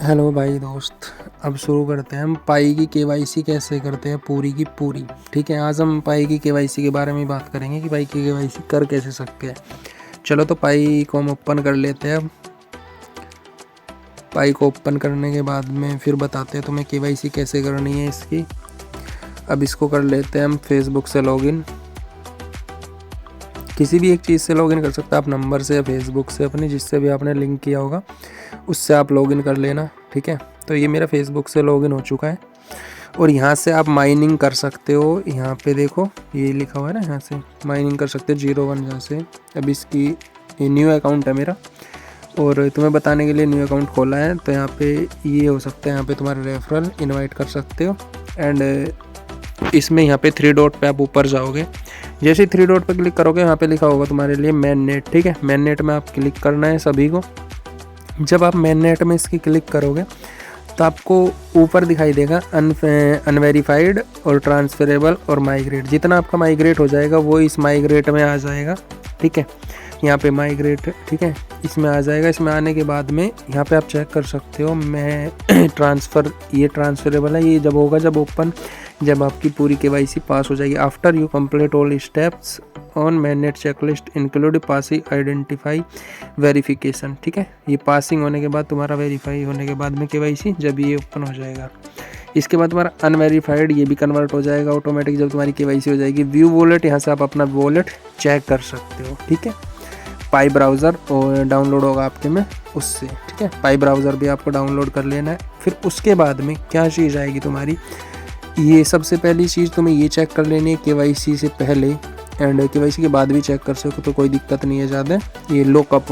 Hello भाई दोस्त। अब शुरू करते हैं हम पाई की केवाईसी कैसे करते हैं पूरी की पूरी। ठीक है, आज हम पाई की केवाईसी के बारे में बात करेंगे कि पाई की केवाईसी कर कैसे सकते हैं। चलो तो पाई को हम ओपन कर लेते हैं। अब पाई को ओपन करने के बाद में फिर बताते हैं तुम्हें केवाईसी कैसे करनी है इसकी। अब इसको कर लेते हैं हम फेसबुक से लॉगिन। किसी भी एक चीज़ से लॉगिन कर सकते हैं आप, नंबर से या फेसबुक से अपनी जिससे भी आपने लिंक किया होगा उससे आप लॉगिन कर लेना। ठीक है, तो ये मेरा फेसबुक से लॉगिन हो चुका है और यहाँ से आप माइनिंग कर सकते हो। यहाँ पे देखो ये लिखा हुआ है ना, यहाँ से माइनिंग कर सकते हो 01 यहाँ से। अब इसकी न्यू अकाउंट है मेरा और तुम्हें बताने के लिए न्यू अकाउंट खोला है, तो यहाँ पे ये हो सकता है, यहाँ पे तुम्हारे रेफरल इनवाइट कर सकते हो। एंड इसमें यहाँ पे 3 डॉट पे आप ऊपर जाओगे। जैसे ही 3 डॉट पे क्लिक करोगे यहाँ पे लिखा होगा तुम्हारे लिए मेन नेट। ठीक है, मेन नेट में आप क्लिक करना है सभी को। जब आप मेन नेट में इसकी क्लिक करोगे तो आपको ऊपर दिखाई देगा अनवेरीफाइड और ट्रांसफरेबल और माइग्रेट। जितना आपका माइग्रेट हो जाएगा वो इस माइग्रेट में आ जाएगा। ठीक है, यहाँ पे माइग्रेट, ठीक है, इसमें आ जाएगा। इसमें आने के बाद में यहाँ पे आप चेक कर सकते हो मैं ये ट्रांसफरेबल है। ये जब होगा, जब ओपन, जब आपकी पूरी केवाईसी पास हो जाएगी। After you complete all steps on MANET checklist include passing identify verification. ठीक है, ये पासिंग होने के बाद, तुम्हारा वेरीफाई होने के बाद में केवाईसी जब ये ओपन हो जाएगा, इसके बाद तुम्हारा अनवेरीफाइड ये भी कन्वर्ट हो जाएगा ऑटोमेटिक जब तुम्हारी केवाईसी हो जाएगी। व्यू वॉलेट, यहाँ से आप अपना वॉलेट चेक कर सकते हो। ठीक है, पाई ब्राउज़र और डाउनलोड होगा आपके में उससे। ठीक है, पाई ब्राउज़र भी आपको डाउनलोड कर लेना है। फिर उसके बाद में क्या चीज़ आएगी तुम्हारी, ये सबसे पहली चीज़ तुम्हें ये चेक कर लेनी है केवाईसी से पहले एंड केवाईसी के बाद भी चेक कर सकते हो, तो कोई दिक्कत नहीं है ज़्यादा। ये लॉकअप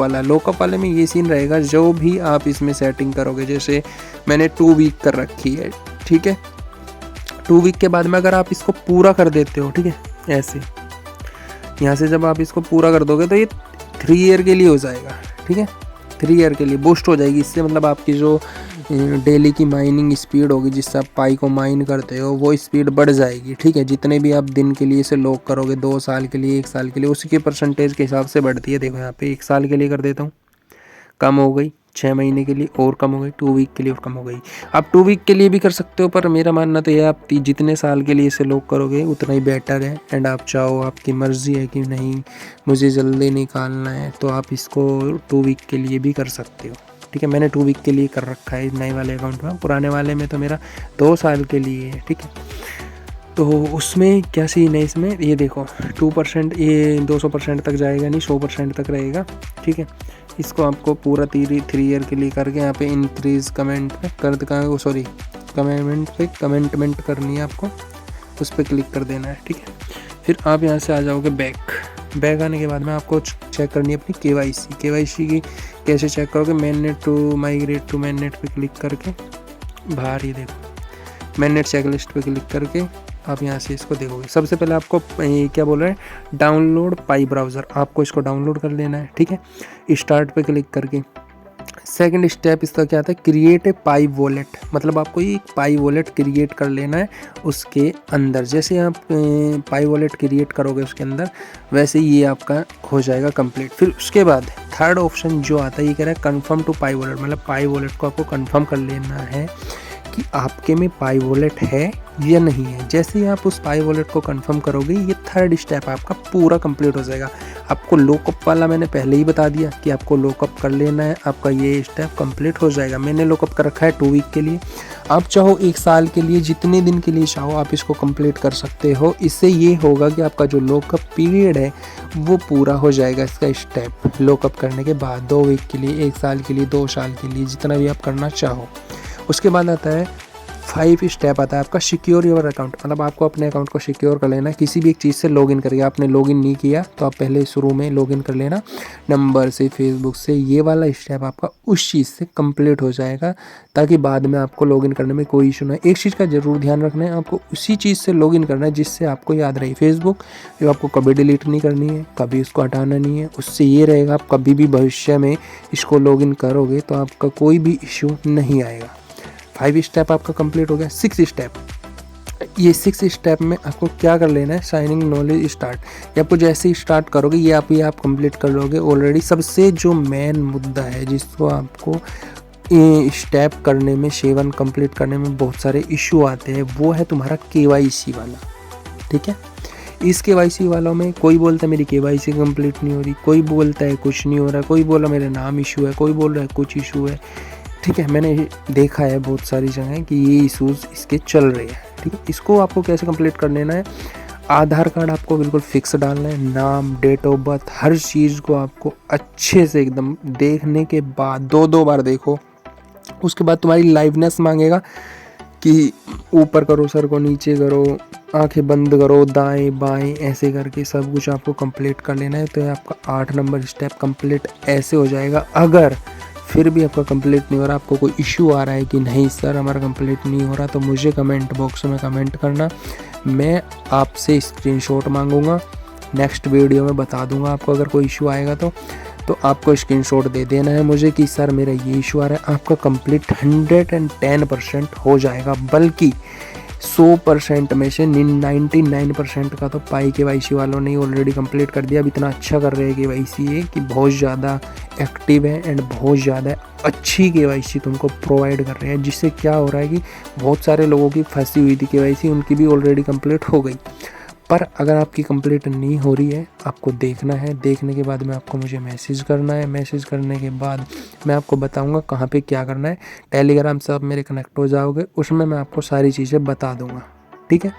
वाले में ये सीन रहेगा, जो भी आप इसमें सेटिंग करोगे, जैसे मैंने 2 वीक कर रखी है। ठीक है, 2 वीक के बाद में अगर आप इसको पूरा कर देते हो, ठीक है, ऐसे यहाँ से जब आप इसको पूरा कर दोगे तो ये 3 ईयर के लिए हो जाएगा। ठीक है, 3 ईयर के लिए बूस्ट हो जाएगी। इससे मतलब आपकी जो डेली की माइनिंग स्पीड होगी, जिससे आप पाई को माइन करते हो, वो स्पीड बढ़ जाएगी। ठीक है, जितने भी आप दिन के लिए इसे लॉक करोगे, 2 साल के लिए, 1 साल के लिए, उसी के परसेंटेज के हिसाब से बढ़ती है। देखो यहाँ पे 1 साल के लिए कर देता हूँ, कम हो गई। 6 महीने के लिए और कम हो गई। 2 वीक के लिए और कम हो गई। आप 2 वीक के लिए भी कर सकते हो, पर मेरा मानना तो यह आप जितने साल के लिए इसे लॉक करोगे उतना ही बेटर है। एंड आप चाहो, आपकी मर्ज़ी है कि नहीं मुझे जल्दी निकालना है, तो आप इसको 2 वीक के लिए भी कर सकते हो। ठीक है, मैंने 2 वीक के लिए कर रखा है नए वाले अकाउंट में। पुराने वाले में तो मेरा 2 साल के लिए है। ठीक है, तो उसमें क्या सीन है, इसमें ये देखो 2%, ये 200% तक जाएगा नहीं, 100% तक रहेगा। ठीक है, इसको आपको पूरा 3 ईयर के लिए करके यहाँ पे इंक्रीज कमेंट पे कमेंटमेंट करनी है आपको, उस पर क्लिक कर देना है। ठीक है, फिर आप यहाँ से आ जाओगे बैक आने के बाद में आपको चेक करनी है अपनी केवाईसी की। कैसे चेक करोगे, मैनेट टू माइग्रेट टू मैनेट पे क्लिक करके बाहर, ये देखो मैनेट चेकलिस्ट पे क्लिक करके आप यहाँ से इसको देखोगे। सबसे पहले आपको ये क्या बोल रहा है, डाउनलोड पाई ब्राउज़र, आपको इसको डाउनलोड कर लेना है। ठीक है, स्टार्ट पे क्लिक करके सेकंड स्टेप इसका क्या आता है, क्रिएट ए पाई वॉलेट, मतलब आपको ये पाई वॉलेट क्रिएट कर लेना है उसके अंदर। जैसे आप पाई वॉलेट क्रिएट करोगे उसके अंदर, वैसे ये आपका हो जाएगा कंप्लीट। फिर उसके बाद थर्ड ऑप्शन जो आता है, ये कह रहा है कन्फर्म टू पाई वॉलेट, मतलब पाई वॉलेट को आपको कन्फर्म कर लेना है कि आपके में पाई वॉलेट है या नहीं है। जैसे ही आप उस पाई वॉलेट को कंफर्म करोगे, ये थर्ड स्टेप आपका पूरा कंप्लीट हो जाएगा। आपको लॉकअप वाला मैंने पहले ही बता दिया कि आपको लॉकअप कर लेना है, आपका ये स्टेप कंप्लीट हो जाएगा। मैंने लॉकअप कर रखा है 2 वीक के लिए, आप चाहो 1 साल के लिए, जितने दिन के लिए चाहो आप इसको कंप्लीट कर सकते हो। इससे ये होगा कि आपका जो लॉकअप पीरियड है वो पूरा हो जाएगा। इसका स्टेप लॉकअप करने के बाद 2 वीक के लिए, 1 साल के लिए, 2 साल के लिए, जितना भी आप करना चाहो। उसके बाद आता है 5 स्टेप आता है आपका सिक्योर योर अकाउंट, मतलब आपको अपने अकाउंट को सिक्योर कर लेना है। किसी भी एक चीज़ से लॉगिन करके, आपने लॉगिन नहीं किया तो आप पहले शुरू में लॉगिन कर लेना नंबर से, फेसबुक से। ये वाला स्टेप आपका उस चीज़ से कंप्लीट हो जाएगा, ताकि बाद में आपको लॉगिन करने में कोई इशू ना। एक चीज़ का ज़रूर ध्यान रखना है, आपको उसी चीज़ से लॉगिन करना है जिससे आपको याद रहे। फेसबुक जो आपको कभी डिलीट नहीं करनी है, कभी उसको हटाना नहीं है। उससे ये रहेगा, आप कभी भी भविष्य में इसको लॉगिन करोगे तो आपका कोई भी इशू नहीं आएगा। 5 स्टेप आपका कंप्लीट हो गया। 6 स्टेप, ये 6 स्टेप में आपको क्या कर लेना है, साइनिंग नॉलेज स्टार्ट। ये आपको जैसे ही स्टार्ट करोगे ये आप कंप्लीट कर लोगे ऑलरेडी। सबसे जो मेन मुद्दा है जिसको आपको स्टेप करने में, 7 कंप्लीट करने में बहुत सारे इशू आते हैं, वो है तुम्हारा KYC वाला। ठीक है, इस KYC वालों में कोई बोलता है मेरी KYC कंप्लीट नहीं हो रही, कोई बोलता है कुछ नहीं हो रहा, कोई बोला मेरे नाम इशू है, कोई बोल रहा है कुछ इशू है। ठीक है, मैंने देखा है बहुत सारी जगह कि ये इशूज़ इसके चल रहे हैं। ठीक है, इसको आपको कैसे कंप्लीट कर लेना है, आधार कार्ड आपको बिल्कुल फिक्स डालना है, नाम, डेट ऑफ बर्थ, हर चीज़ को आपको अच्छे से एकदम देखने के बाद 2-2 बार देखो। उसके बाद तुम्हारी लाइवनेस मांगेगा कि ऊपर करो, सर को नीचे करो, आंखें बंद करो, दाएं बाएं ऐसे करके सब कुछ आपको कंप्लीट कर लेना है। तो ये आपका 8 नंबर स्टेप कंप्लीट ऐसे हो जाएगा। अगर फिर भी आपका कंप्लीट नहीं हो रहा, आपको कोई इशू आ रहा है कि नहीं सर हमारा कंप्लीट नहीं हो रहा, तो मुझे कमेंट बॉक्स में कमेंट करना, मैं आपसे स्क्रीनशॉट मांगूंगा, नेक्स्ट वीडियो में बता दूंगा आपको। अगर कोई इशू आएगा तो आपको स्क्रीनशॉट दे देना है मुझे कि सर मेरा ये इशू आ रहा है। आपका कंप्लीट 110% हो जाएगा, बल्कि 100% में से 99% का तो पाई KYC वालों ने ऑलरेडी कंप्लीट कर दिया। अब इतना अच्छा कर रहे हैं KYC ये कि बहुत ज़्यादा एक्टिव है एंड बहुत ज़्यादा अच्छी KYC तुमको प्रोवाइड कर रहे हैं, जिससे क्या हो रहा है कि बहुत सारे लोगों की फंसी हुई थी KYC, उनकी भी ऑलरेडी कंप्लीट हो गई। पर अगर आपकी कंप्लीट नहीं हो रही है, आपको देखना है, देखने के बाद में आपको मुझे मैसेज करना है, मैसेज करने के बाद मैं आपको बताऊंगा कहाँ पे क्या करना है। टेलीग्राम से आप मेरे कनेक्ट हो जाओगे, उसमें मैं आपको सारी चीज़ें बता दूंगा। ठीक है,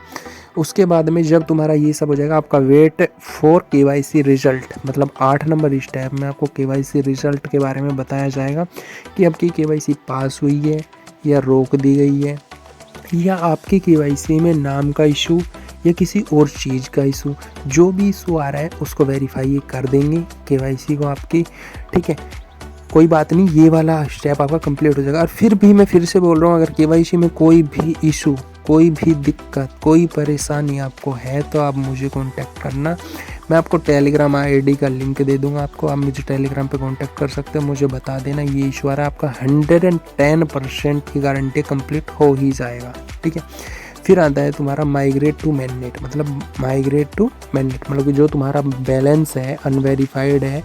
उसके बाद में जब तुम्हारा ये सब हो जाएगा, आपका वेट फॉर KYC रिजल्ट, मतलब 8 नंबर स्टेप में आपको KYC रिजल्ट के बारे में बताया जाएगा कि आपकी KYC पास हुई है या रोक दी गई है, या आपकी KYC में नाम का इशू या किसी और चीज़ का इशू, जो भी इशू आ रहा है उसको वेरीफाई कर देंगे KYC को आपकी। ठीक है, कोई बात नहीं, ये वाला स्टेप आपका कंप्लीट हो जाएगा। और फिर भी मैं फिर से बोल रहा हूँ, अगर KYC में कोई भी इशू, कोई भी दिक्कत, कोई परेशानी आपको है तो आप मुझे कांटेक्ट करना। मैं आपको टेलीग्राम ID का लिंक दे दूंगा आपको, आप मुझे टेलीग्राम पे कांटेक्ट कर सकते हो, मुझे बता देना ये इशू आ रहा है। आपका 110% की गारंटी कंप्लीट हो ही जाएगा। ठीक है, फिर आता है तुम्हारा माइग्रेट टू मैननेट, मतलब माइग्रेट टू मैननेट मतलब कि जो तुम्हारा बैलेंस है, अनवेरीफाइड है,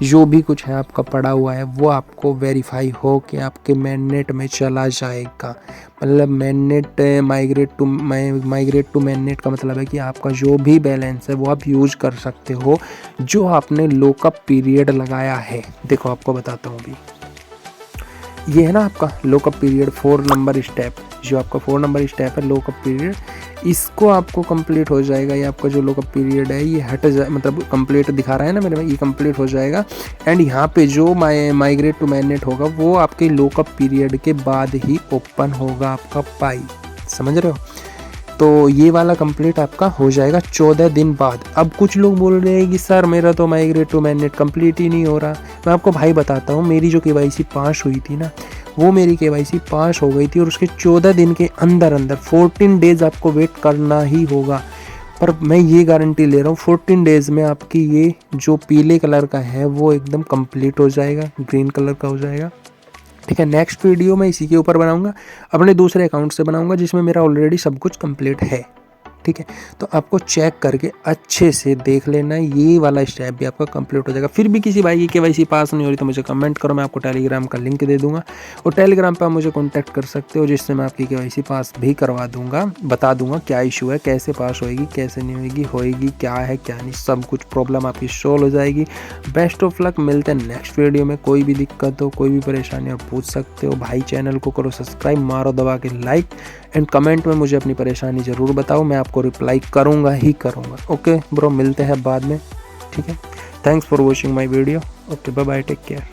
जो भी कुछ है आपका पड़ा हुआ है, वो आपको वेरीफाई हो कि आपके मैननेट में चला जाएगा। मतलब मैननेट माइग्रेट टू मैननेट का मतलब है कि आपका जो भी बैलेंस है वो आप यूज कर सकते हो, जो आपने लॉकअप पीरियड लगाया है। देखो आपको बताता हूँ अभी, ये है ना आपका लॉकअप पीरियड 4 नंबर स्टेप, जो आपका 4 नंबर स्टेप है लॉकअप पीरियड, इसको आपको कंप्लीट हो जाएगा। ये आपका जो लॉकअप पीरियड है ये हट जाए, मतलब कंप्लीट दिखा रहा है ना मेरे में, ये कंप्लीट हो जाएगा। एंड यहाँ पे जो माइग्रेट टू मैननेट होगा वो आपके लॉकअप पीरियड के बाद ही ओपन होगा आपका पाई, समझ रहे हो। तो ये वाला कंप्लीट आपका हो जाएगा 14 दिन बाद। अब कुछ लोग बोल रहे हैं कि सर मेरा तो माइग्रेट टू मैननेट कंप्लीट ही नहीं हो रहा। मैं आपको भाई बताता हूँ, मेरी जो KYC पास हुई थी ना, वो मेरी KYC पास हो गई थी और उसके 14 दिन के अंदर 14 डेज़ आपको वेट करना ही होगा। पर मैं ये गारंटी ले रहा हूँ 14 डेज़ में आपकी ये जो पीले कलर का है वो एकदम कंप्लीट हो जाएगा, ग्रीन कलर का हो जाएगा। ठीक है, नेक्स्ट वीडियो मैं इसी के ऊपर बनाऊंगा, अपने दूसरे अकाउंट से बनाऊंगा जिसमें मेरा ऑलरेडी सब कुछ कंप्लीट है। ठीक है, तो आपको चेक करके अच्छे से देख लेना, ये वाला स्टेप भी आपका कंप्लीट हो जाएगा। फिर भी किसी भाई की KYC पास नहीं हो रही तो मुझे कमेंट करो, मैं आपको टेलीग्राम का लिंक दे दूंगा और टेलीग्राम पे आप मुझे कांटेक्ट कर सकते हो, जिससे मैं आपकी KYC पास भी करवा दूंगा, बता दूंगा क्या इशू है, कैसे पास होएगी, कैसे नहीं होएगी, क्या है क्या नहीं, सब कुछ प्रॉब्लम आपकी सॉल्व हो जाएगी। बेस्ट ऑफ लक, मिलते हैं नेक्स्ट वीडियो में। कोई भी दिक्कत हो, कोई भी परेशानी हो पूछ सकते हो भाई। चैनल को करो सब्सक्राइब, मारो दबा के लाइक एंड कमेंट में मुझे अपनी परेशानी ज़रूर बताओ, मैं आपको रिप्लाई करूँगा ही करूँगा। ओके ब्रो, मिलते हैं बाद में। ठीक है, thanks for watching my video. Okay, bye bye, take care.